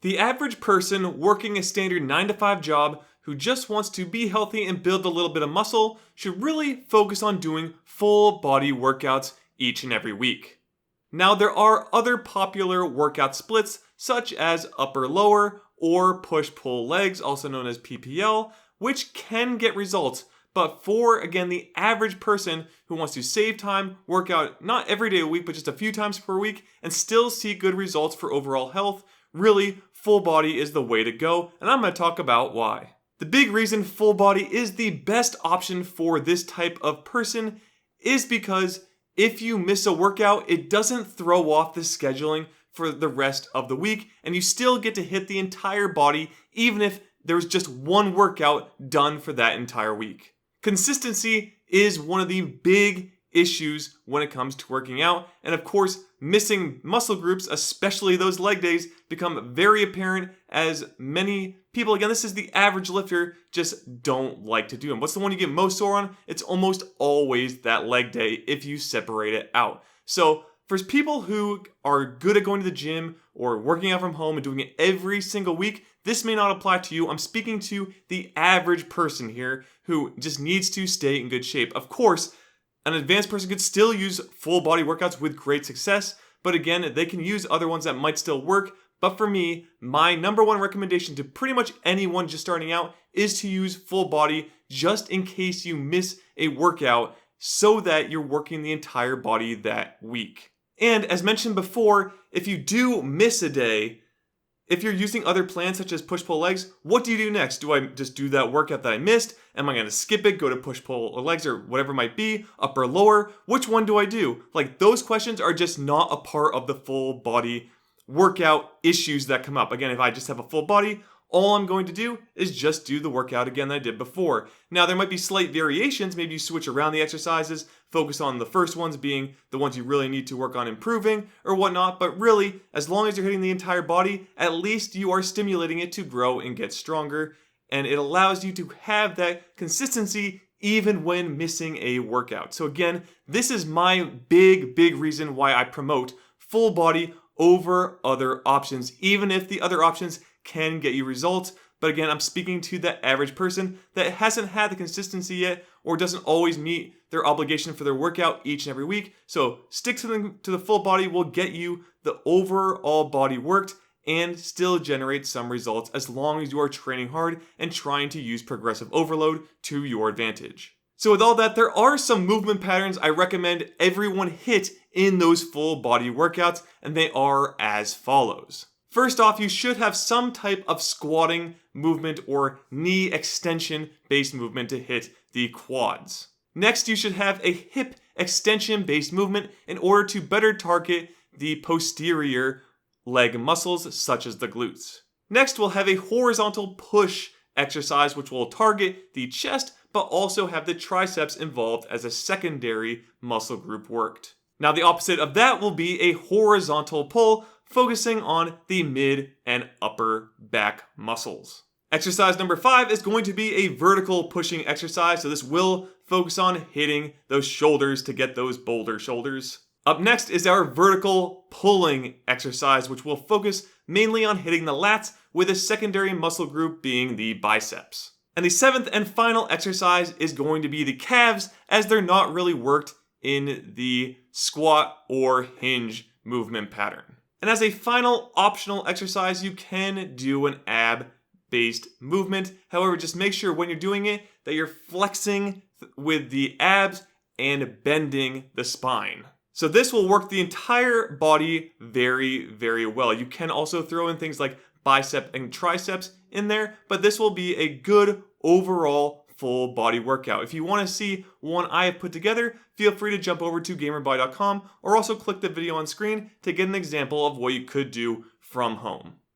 The average person working a standard 9 to 5 job who just wants to be healthy and build a little bit of muscle should really focus on doing full body workouts each and every week. Now, there are other popular workout splits such as upper-lower or push-pull legs, also known as PPL, which can get results. But for, again, the average person who wants to save time, work out not every day a week, but just a few times per week, and still see good results for overall health, really, full body is the way to go, and I'm going to talk about why. The big reason full body is the best option for this type of person is because if you miss a workout, it doesn't throw off the scheduling for the rest of the week, and you still get to hit the entire body, even if there's just one workout done for that entire week. Consistency is one of the big issues when it comes to working out, and of course, missing muscle groups, especially those leg days, become very apparent as many people, again, this is the average lifter, just don't like to do them. What's the one you get most sore on? It's almost always that leg day if you separate it out. So for people who are good at going to the gym or working out from home and doing it every single week, this may not apply to you. I'm speaking to the average person here who just needs to stay in good shape. Of course, an advanced person could still use full body workouts with great success, but again, they can use other ones that might still work. But for me, my number one recommendation to pretty much anyone just starting out is to use full body just in case you miss a workout so that you're working the entire body that week. And as mentioned before, if you do miss a day, if you're using other plans such as push-pull legs, what do you do next? Do I just do that workout that I missed? Am I going to skip it, go to push-pull or legs or whatever it might be, upper, lower? Which one do I do? Like, those questions are just not a part of the full body workout issues that come up. Again, if I just have a full body, all I'm going to do is just do the workout again that I did before. Now, there might be slight variations. Maybe you switch around the exercises, focus on the first ones being the ones you really need to work on improving or whatnot. But really, as long as you're hitting the entire body, at least you are stimulating it to grow and get stronger. And it allows you to have that consistency even when missing a workout. So again, this is my big reason why I promote full body over other options, even if the other options can get you results. But again, I'm speaking to the average person that hasn't had the consistency yet or doesn't always meet their obligation for their workout each and every week. So stick to the full body will get you the overall body worked and still generate some results as long as you are training hard and trying to use progressive overload to your advantage. So with all that, there are some movement patterns I recommend everyone hit in those full body workouts, and they are as follows. First off, you should have some type of squatting movement or knee extension based movement to hit the quads. Next, you should have a hip extension based movement in order to better target the posterior leg muscles such as the glutes. Next, we'll have a horizontal push exercise which will target the chest but also have the triceps involved as a secondary muscle group worked. Now, the opposite of that will be a horizontal pull, focusing on the mid and upper back muscles. Exercise number 5 is going to be a vertical pushing exercise, so this will focus on hitting those shoulders to get those boulder shoulders. Up next is our vertical pulling exercise, which will focus mainly on hitting the lats, with a secondary muscle group being the biceps. And the 7th and final exercise is going to be the calves, as they're not really worked in the squat or hinge movement pattern. And as a final optional exercise, you can do an ab-based movement. However, just make sure when you're doing it that you're flexing with the abs and bending the spine. So this will work the entire body very well. You can also throw in things like bicep and triceps in there, but this will be a good overall full body workout. If you want to see one I have put together, feel free to jump over to Gamerbody.com or also click the video on screen to get an example of what you could do from home.